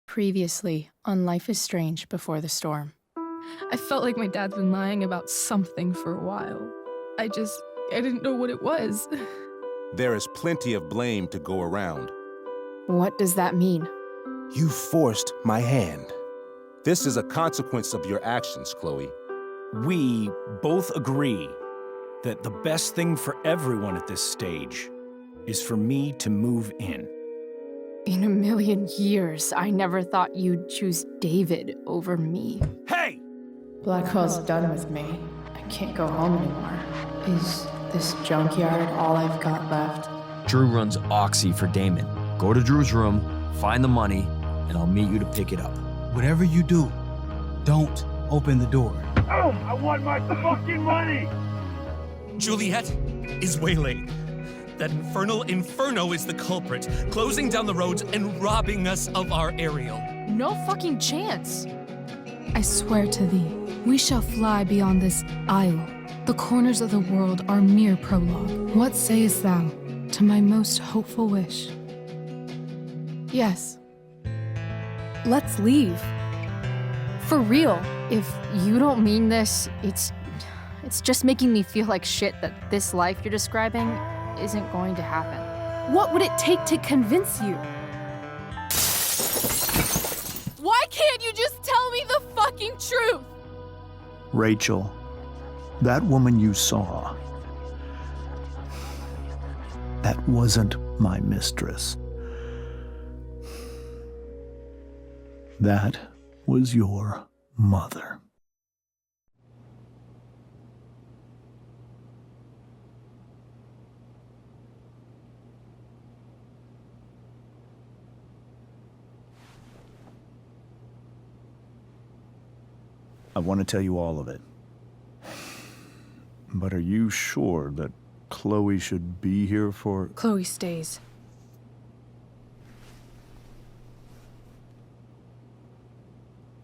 Previously on Life is Strange Before the Storm. I felt like my dad's been lying about something for a while. I didn't know what it was. There is plenty of blame to go around. What does that mean? You forced my hand. This is a consequence of your actions, Chloe. We both agree that the best thing for everyone at this stage is for me to move in. In a million years, I never thought you'd choose David over me. Hey! Blackwell's done with me. I can't go home anymore. Is this junkyard all I've got left? Drew runs Oxy for Damon. Go to Drew's room, find the money, and I'll meet you to pick it up. Whatever you do, don't open the door. Oh, I want my fucking money! Juliet is waylaid. That infernal Inferno is the culprit, closing down the roads and robbing us of our aerial. No fucking chance. I swear to thee, we shall fly beyond this isle. The corners of the world are mere prologue. What sayest thou to my most hopeful wish? Yes. Let's leave. For real. If you don't mean this, it's just making me feel like shit that this life you're describing isn't going to happen. What would it take to convince you? Why can't you just tell me the fucking truth? Rachel, that woman you saw, that wasn't my mistress. That was your mother. I want to tell you all of it. But are you sure that Chloe should be here for... Chloe stays.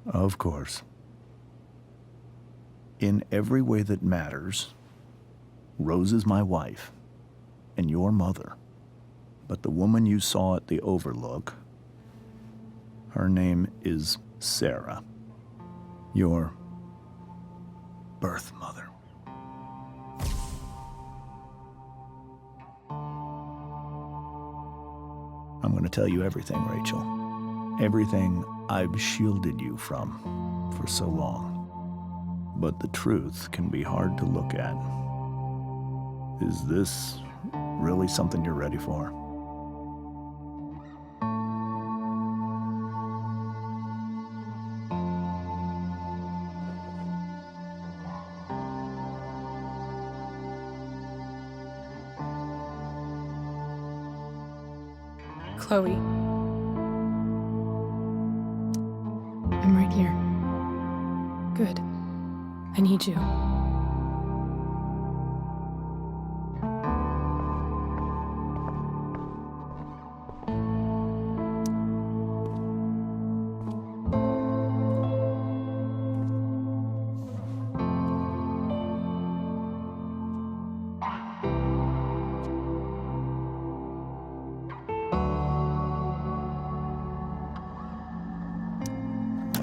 Of course. In every way that matters, Rose is my wife and your mother. But the woman you saw at the Overlook, her name is Sarah, your birth mother. I'm going to tell you everything, Rachel. Everything I've shielded you from for so long. But the truth can be hard to look at. Is this really something you're ready for? Chloe. I'm right here. Good. I need you.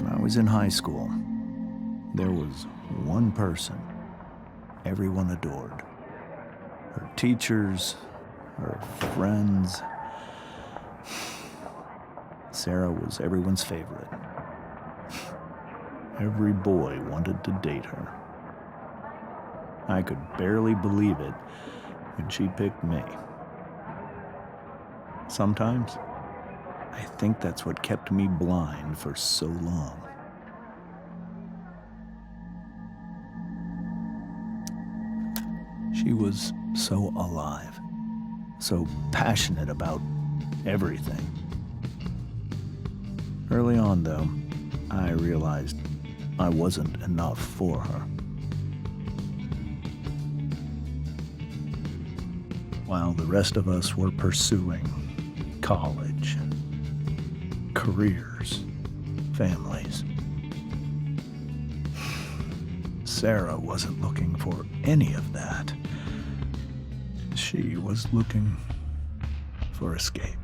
I was in high school. There was one person everyone adored. Her teachers, her friends. Sarah was everyone's favorite. Every boy wanted to date her. I could barely believe it when she picked me. Sometimes, I think that's what kept me blind for so long. She was so alive, so passionate about everything. Early on, though, I realized I wasn't enough for her. While the rest of us were pursuing college, careers, families, Sarah wasn't looking for any of that. She was looking for escape.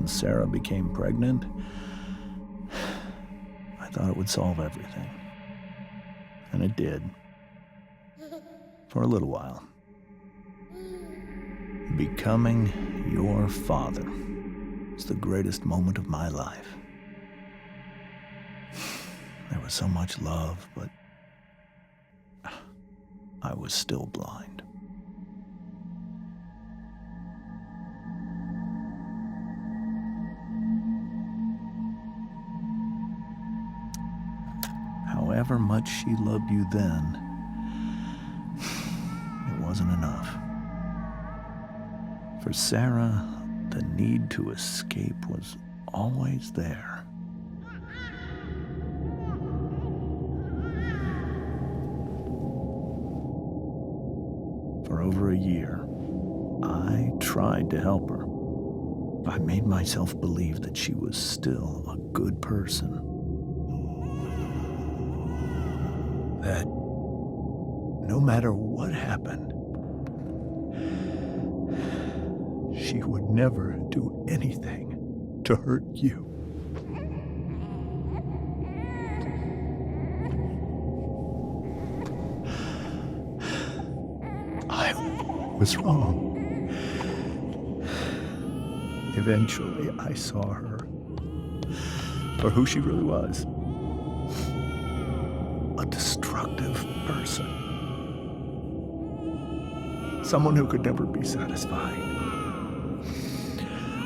when Sarah became pregnant, I thought it would solve everything. And it did. For a little while. Becoming your father was the greatest moment of my life. There was so much love, but I was still blind. However much she loved you then, it wasn't enough. For Sarah, the need to escape was always there. For over a year, I tried to help her. I made myself believe that she was still a good person. That no matter what happened, she would never do anything to hurt you. I was wrong. Eventually, I saw her for who she really was. A destructive person. Someone who could never be satisfied.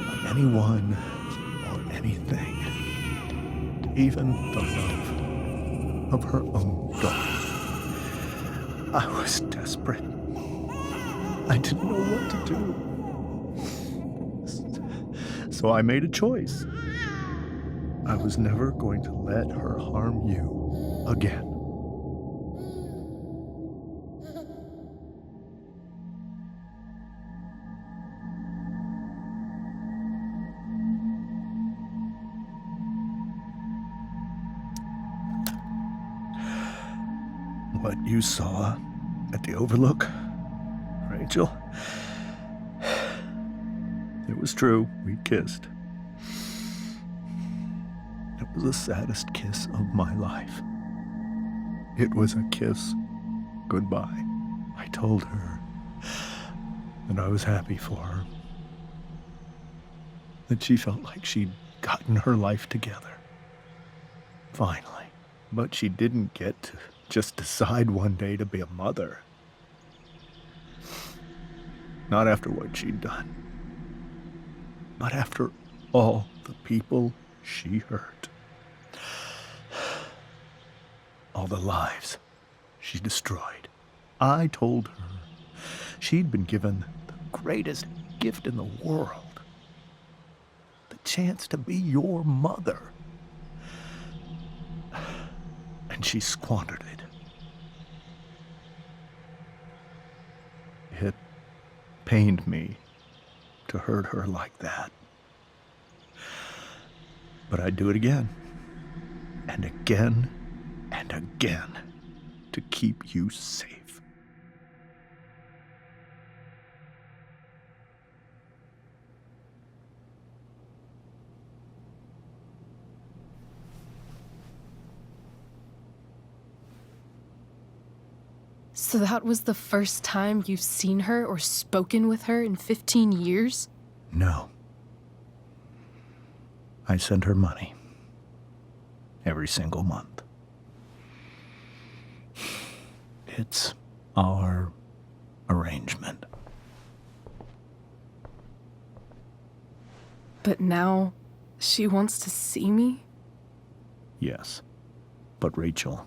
Of anyone or anything. Even the love of her own daughter. I was desperate. I didn't know what to do. So I made a choice. I was never going to let her harm you again. What you saw at the Overlook, Rachel, it was true. We kissed. It was the saddest kiss of my life. It was a kiss goodbye. I told her that I was happy for her. That she felt like she'd gotten her life together. Finally. But she didn't get to just decide one day to be a mother. Not after what she'd done. But after all the people she hurt. All the lives she destroyed. I told her she'd been given the greatest gift in the world. The chance to be your mother. And she squandered it. It pained me to hurt her like that. But I'd do it again, and again, and again, to keep you safe. So that was the first time you've seen her or spoken with her in 15 years? No. I sent her money. Every single month. It's our arrangement. But now she wants to see me? Yes. But Rachel,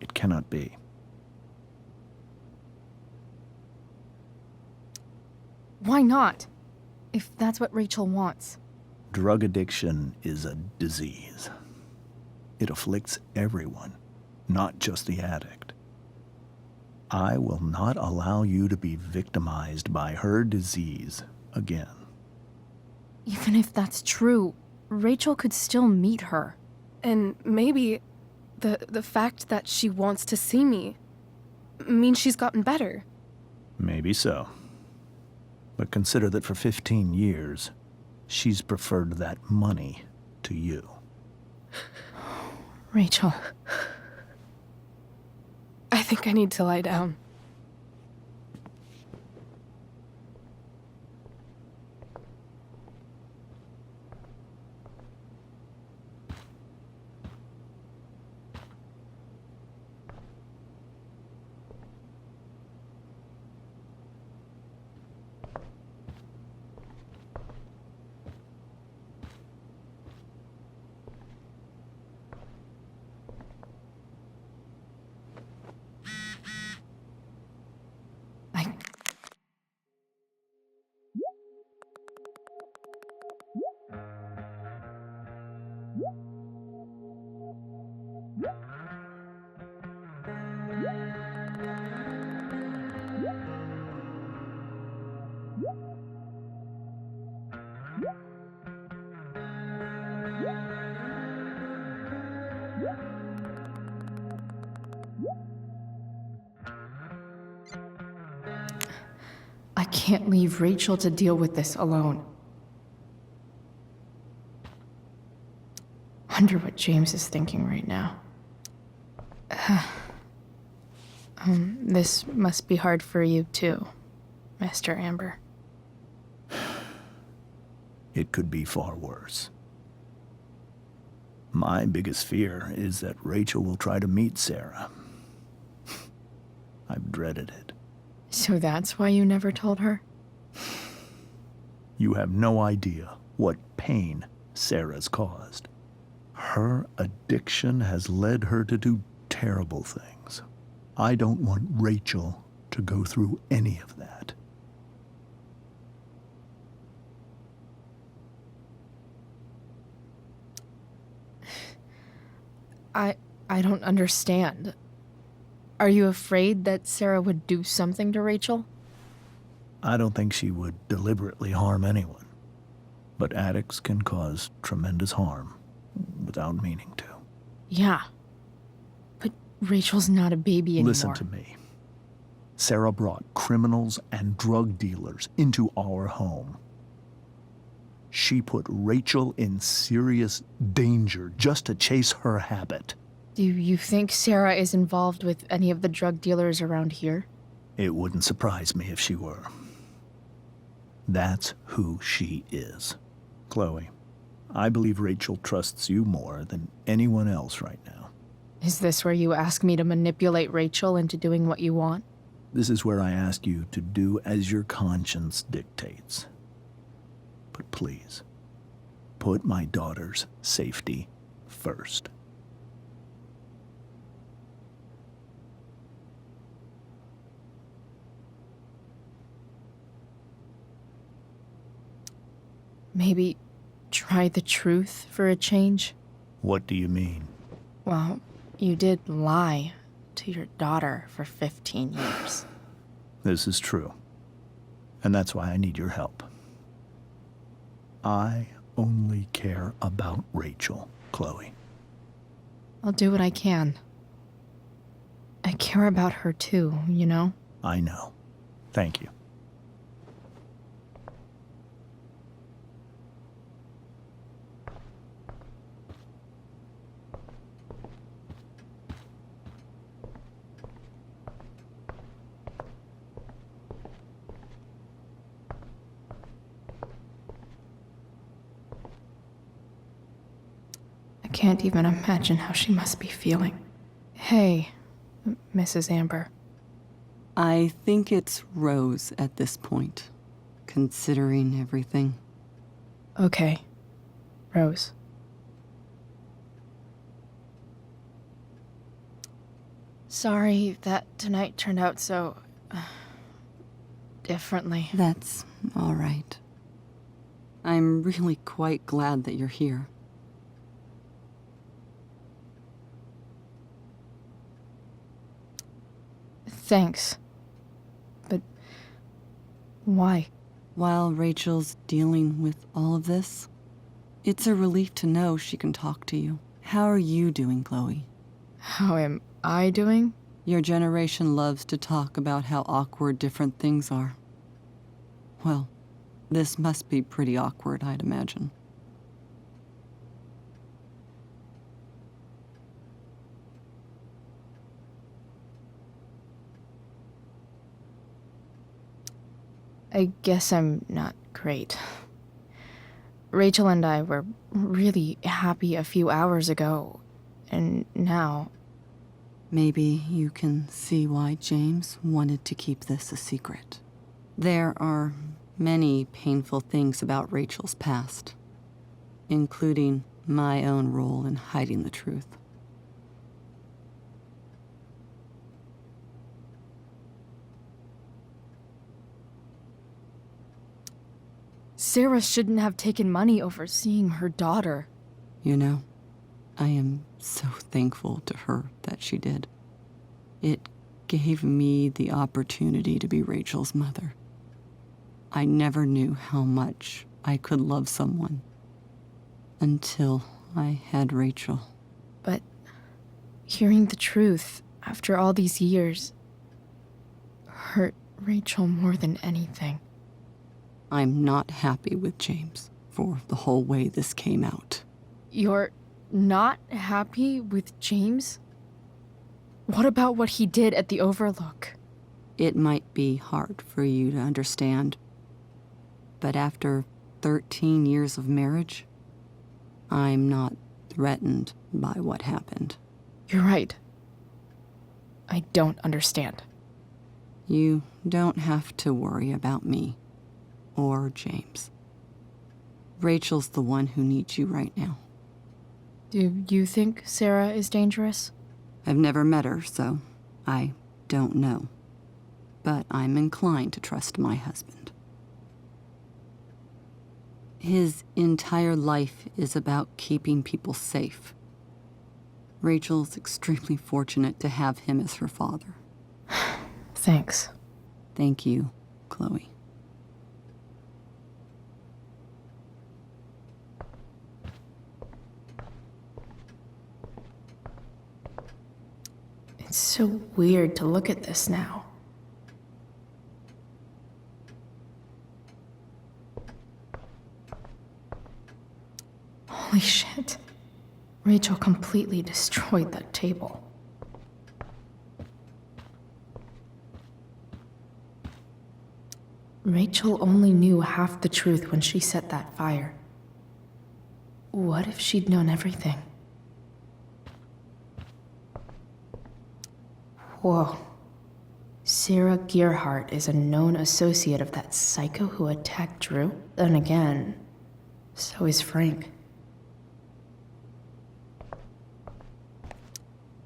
it cannot be. Why not? If that's what Rachel wants. Drug addiction is a disease. It afflicts everyone, not just the addict. I will not allow you to be victimized by her disease again. Even if that's true, Rachel could still meet her. And maybe the fact that she wants to see me means she's gotten better. Maybe so. But consider that for 15 years, She's preferred that money to you. Rachel. I think I need to lie down. I can't leave Rachel to deal with this alone. Wonder what James is thinking right now. This must be hard for you too, Mr. Amber. It could be far worse. My biggest fear is that Rachel will try to meet Sarah. I've dreaded it. So that's why you never told her? You have no idea what pain Sarah's caused. Her addiction has led her to do terrible things. I don't want Rachel to go through any of that. I don't understand. Are you afraid that Sarah would do something to Rachel? I don't think she would deliberately harm anyone. But addicts can cause tremendous harm without meaning to. Yeah. But Rachel's not a baby anymore. Listen to me. Sarah brought criminals and drug dealers into our home. She put Rachel in serious danger just to chase her habit. Do you think Sarah is involved with any of the drug dealers around here? It wouldn't surprise me if she were. That's who she is. Chloe, I believe Rachel trusts you more than anyone else right now. Is this where you ask me to manipulate Rachel into doing what you want? This is where I ask you to do as your conscience dictates. But please, put my daughter's safety first. Maybe try the truth for a change? What do you mean? Well, you did lie to your daughter for 15 years. This is true. And that's why I need your help. I only care about Rachel, Chloe. I'll do what I can. I care about her too, you know? I know. Thank you. I can't even imagine how she must be feeling. Hey, Mrs. Amber. I think it's Rose at this point, considering everything. Okay, Rose. Sorry that tonight turned out so... differently. That's all right. I'm really quite glad that you're here. Thanks. But why? While Rachel's dealing with all of this, it's a relief to know she can talk to you. How are you doing, Chloe? How am I doing? Your generation loves to talk about how awkward different things are. Well, This must be pretty awkward, I'd imagine. I guess I'm not great. Rachel and I were really happy a few hours ago, and now... Maybe you can see why James wanted to keep this a secret. There are many painful things about Rachel's past, including my own role in hiding the truth. Sarah shouldn't have taken money over seeing her daughter. You know, I am so thankful to her that she did. It gave me the opportunity to be Rachel's mother. I never knew how much I could love someone until I had Rachel. But hearing the truth after all these years hurt Rachel more than anything. I'm not happy with James for the whole way this came out. You're not happy with James? What about what he did at the Overlook? It might be hard for you to understand, but after 13 years of marriage, I'm not threatened by what happened. You're right. I don't understand. You don't have to worry about me or James. Rachel's the one who needs you right now. Do you think Sarah is dangerous? I've never met her, so I don't know. But I'm inclined to trust my husband. His entire life is about keeping people safe. Rachel's extremely fortunate to have him as her father. Thanks. Thank you, Chloe. It's so weird to look at this now. Holy shit. Rachel completely destroyed that table. Rachel only knew half the truth when she set that fire. What if she'd known everything? Whoa. Sarah Gearhart is a known associate of that psycho who attacked Drew? Then again, so is Frank.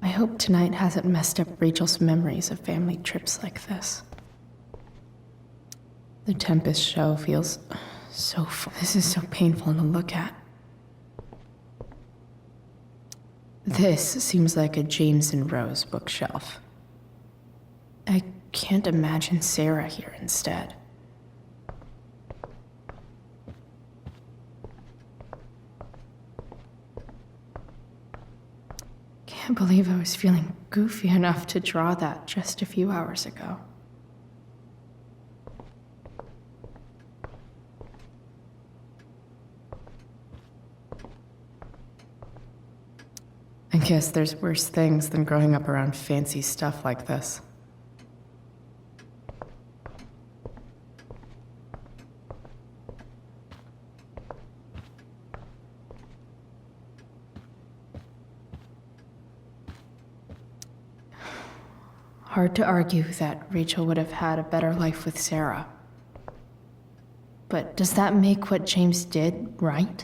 I hope tonight hasn't messed up Rachel's memories of family trips like this. The Tempest show feels so this is so painful to look at. This seems like a James and Rose bookshelf. I can't imagine Sarah here instead. Can't believe I was feeling goofy enough to draw that just a few hours ago. I guess there's worse things than growing up around fancy stuff like this. Hard to argue that Rachel would have had a better life with Sarah. But does that make what James did right?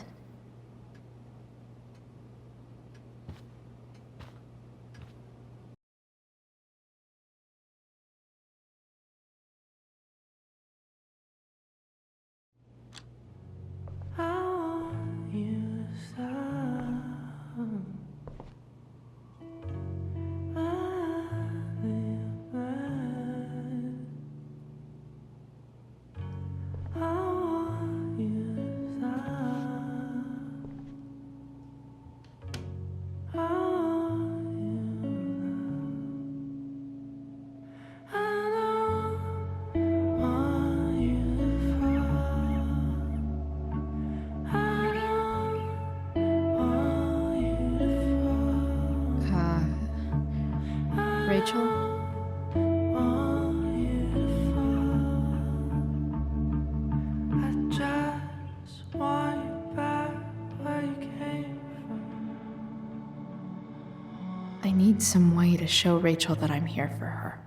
Rachel? I need some way to show Rachel that I'm here for her.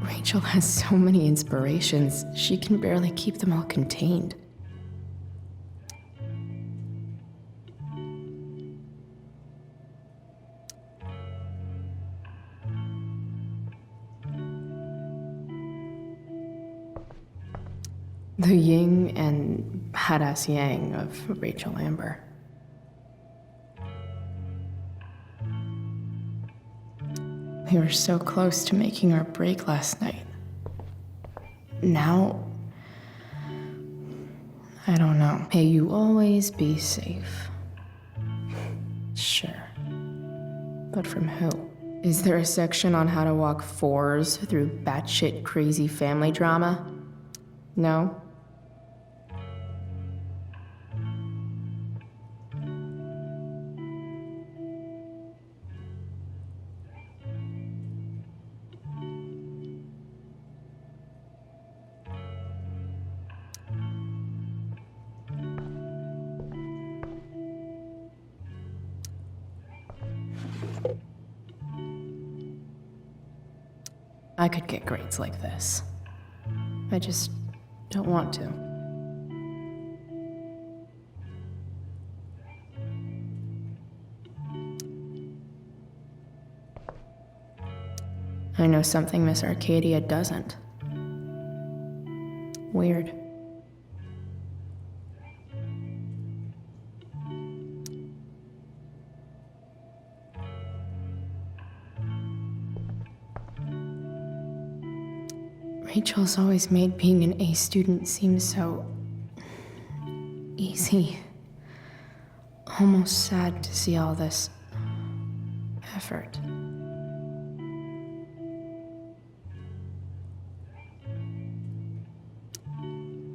Rachel has so many inspirations, she can barely keep them all contained. The yin and badass yang of Rachel Amber. We were so close to making our break last night. Now, I don't know. May you always be safe. Sure. But from who? Is there a section on how to walk fours through batshit crazy family drama? No? I could get grades like this. I just don't want to. I know something Miss Arcadia doesn't. Weird. Rachel's always made being an A student seem so easy. Almost sad to see all this effort.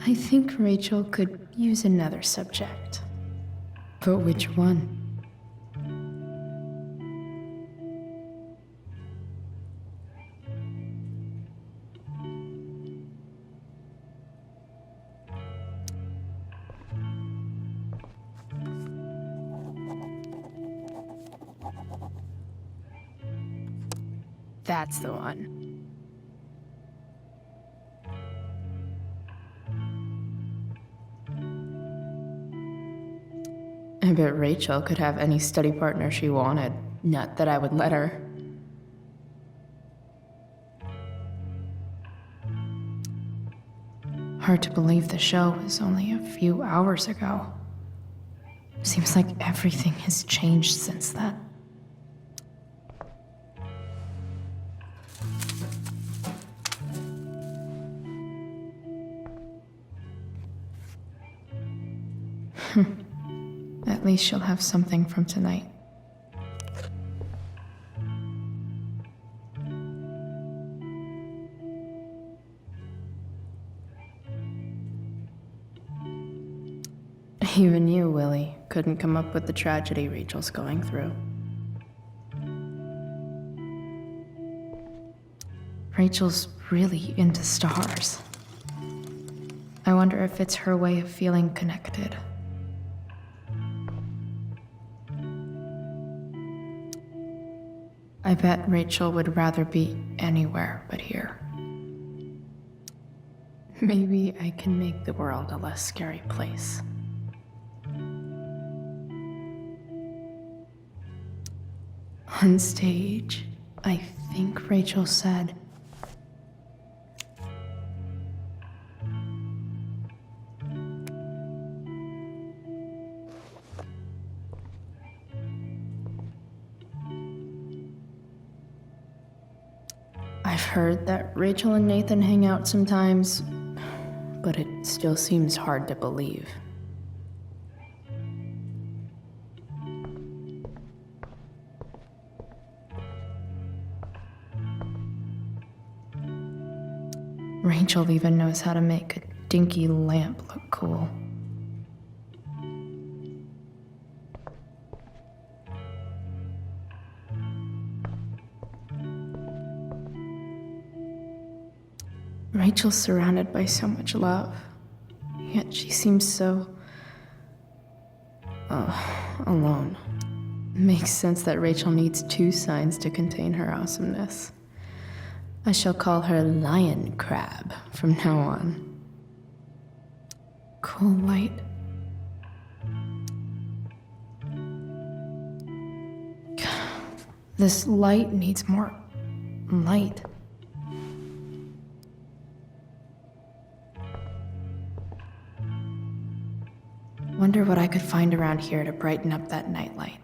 I think Rachel could use another subject. But which one? That's the one. I bet Rachel could have any study partner she wanted. Not that I would let her. Hard to believe the show was only a few hours ago. Seems like everything has changed since then. At least she'll have something from tonight. Even you, Willie, couldn't come up with the tragedy Rachel's going through. Rachel's really into stars. I wonder if it's her way of feeling connected. I bet Rachel would rather be anywhere but here. Maybe I can make the world a less scary place. On stage, I think Rachel said, I've heard that Rachel and Nathan hang out sometimes, but it still seems hard to believe. Rachel even knows how to make a dinky lamp look cool. Rachel's surrounded by so much love, yet she seems so... alone. Makes sense that Rachel needs 2 signs to contain her awesomeness. I shall call her Lion Crab from now on. Cool light. This light needs more light. Wonder what I could find around here to brighten up that nightlight.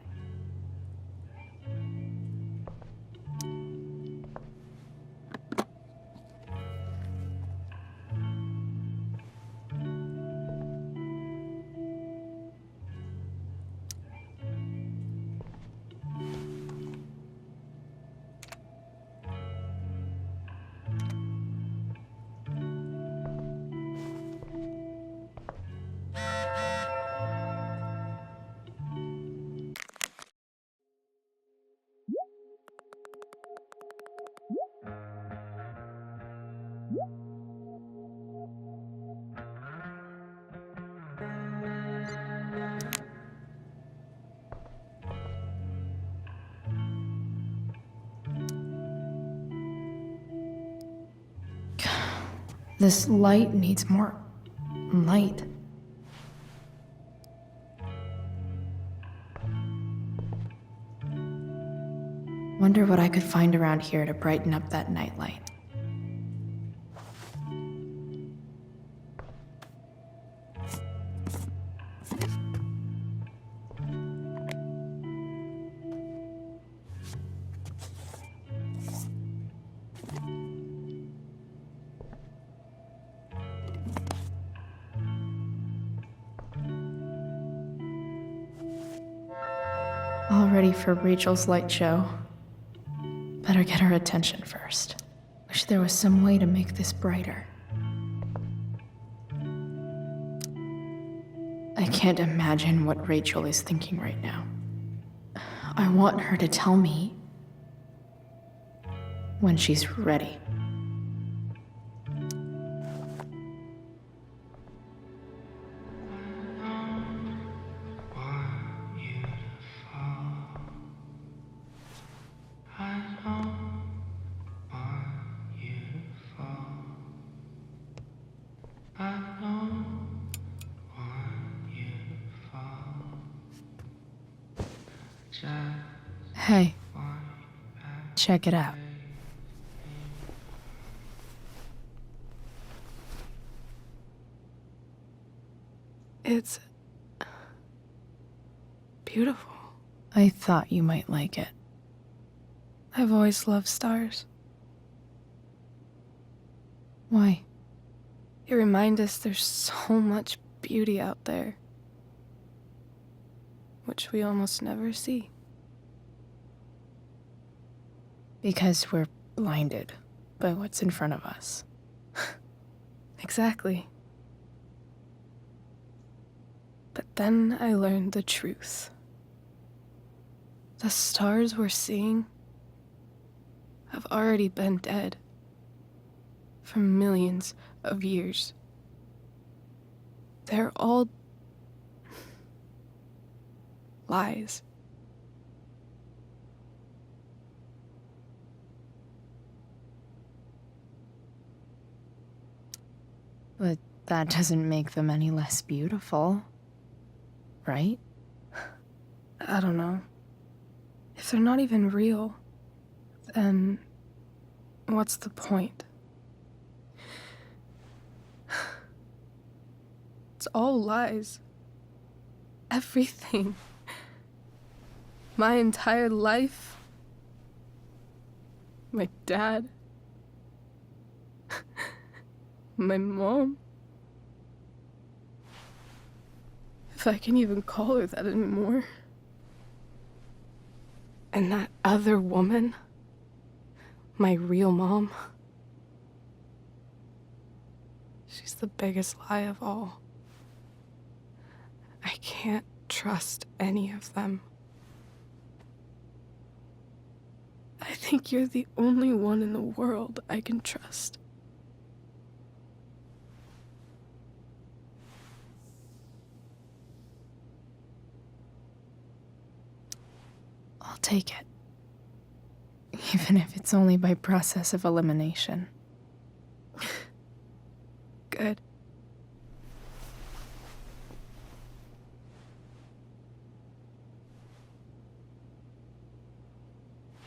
This light needs more light. Wonder what I could find around here to brighten up that nightlight. All ready for Rachel's light show. Better get her attention first. Wish there was some way to make this brighter. I can't imagine what Rachel is thinking right now. I want her to tell me when she's ready. Hey, check it out. It's beautiful. I thought you might like it. I've always loved stars. Why? They remind us there's so much beauty out there, which we almost never see. Because we're blinded by what's in front of us. Exactly. But then I learned the truth. The stars we're seeing have already been dead for millions of years. They're all lies. But that doesn't make them any less beautiful, right? I don't know. If they're not even real, then what's the point? It's all lies. Everything. My entire life. My dad. My mom. If I can even call her that anymore. And that other woman, my real mom, she's the biggest lie of all. I can't trust any of them. I think you're the only one in the world I can trust. I'll take it. Even if it's only by process of elimination. Good.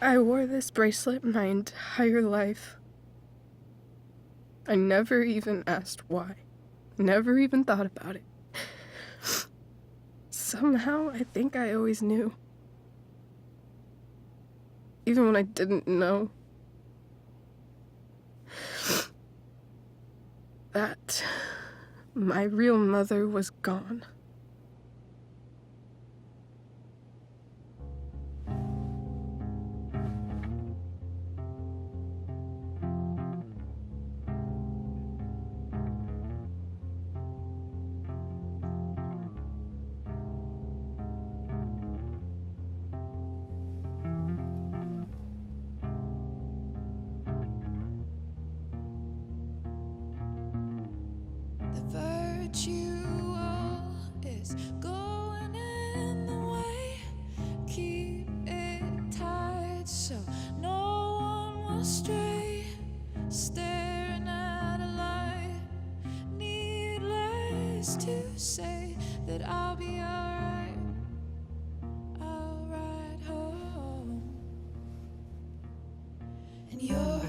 I wore this bracelet my entire life. I never even asked why. Never even thought about it. Somehow, I think I always knew. Even when I didn't know. That my real mother was gone. Virtual is going in the way. Keep it tight so no one will stray. Staring at a light. Needless to say that I'll be alright. I'll ride home. And your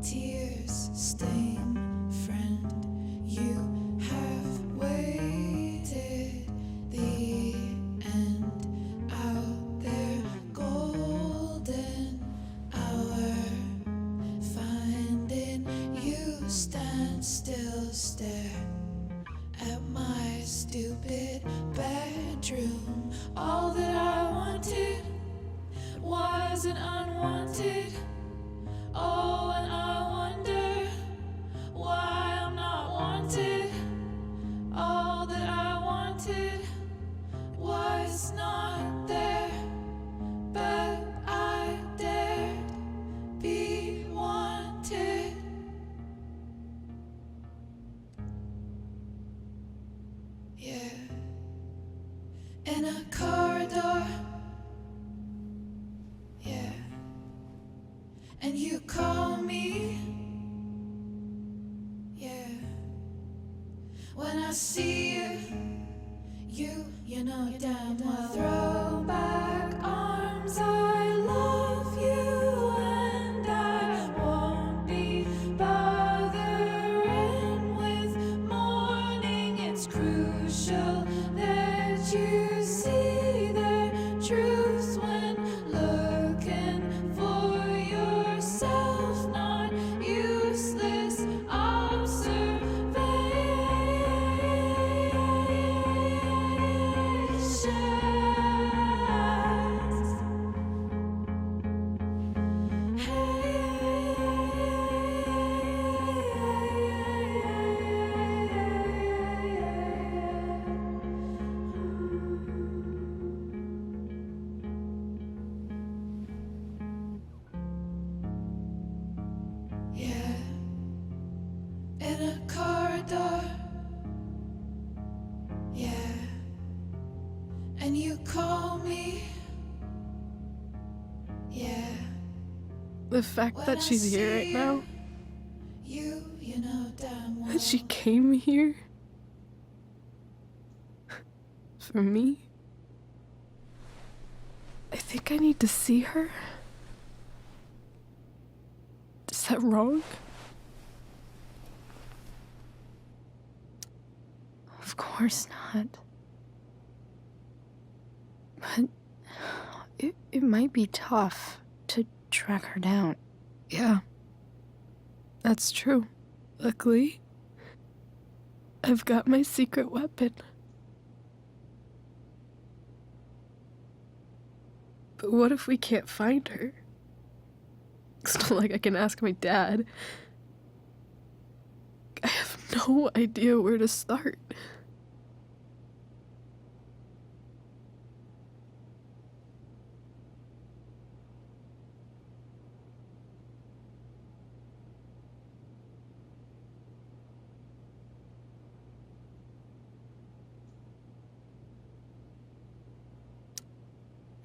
tears stain, friend. You have waited the end out there, golden hour. Finding you stand still, stare at my stupid bedroom. All that I wanted wasn't unwanted. Oh, and I wonder why I'm not wanted. All that I wanted was not there, but I dared be wanted. Yeah, in a corridor. Yeah, and you call me. Yeah. When I see you know damn well. Throw back arms, I love you, and I won't be bothering with mourning. It's crucial that you see the truth when looking for yourself, not useless yeah, in a corridor. Yeah, and you call me. Yeah. The fact that she's here right now, You know damn well. that she came here for me. I think I need to see her. Is that wrong? Of course not. But it might be tough to track her down. Yeah, that's true. Luckily, I've got my secret weapon. But what if we can't find her? It's not like I can ask my dad. I have no idea where to start.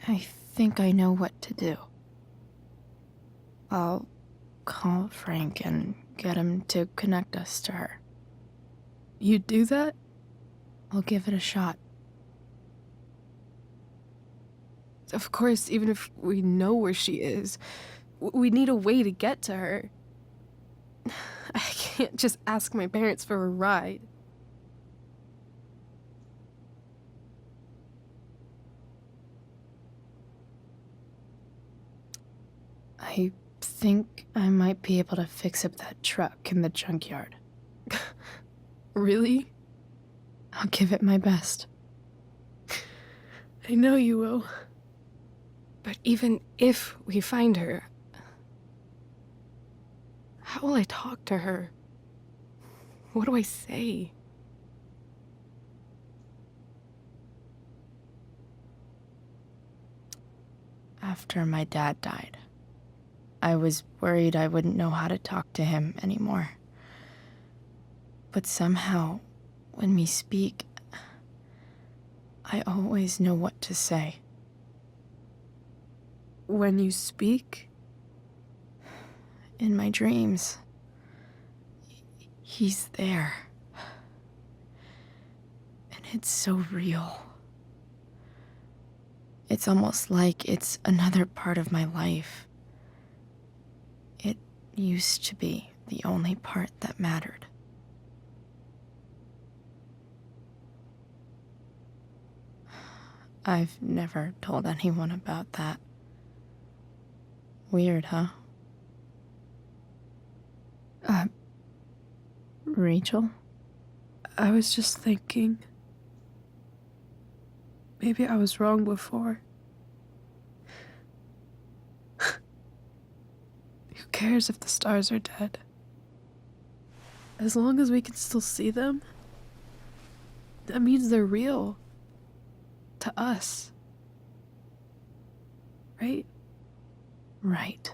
I think I know what to do. I'll call Frank and get him to connect us to her. You'd do that? I'll give it a shot. Of course, even if we know where she is, we need a way to get to her. I can't just ask my parents for a ride. I think I might be able to fix up that truck in the junkyard. Really? I'll give it my best. I know you will. But even if we find her, how will I talk to her? What do I say? After my dad died, I was worried I wouldn't know how to talk to him anymore. But somehow, when we speak, I always know what to say. When you speak? In my dreams, he's there. And it's so real. It's almost like it's another part of my life. It used to be the only part that mattered. I've never told anyone about that. Weird, huh? Rachel? I was just thinking. Maybe I was wrong before. Who cares if the stars are dead? As long as we can still see them, that means they're real. To us. Right? Right.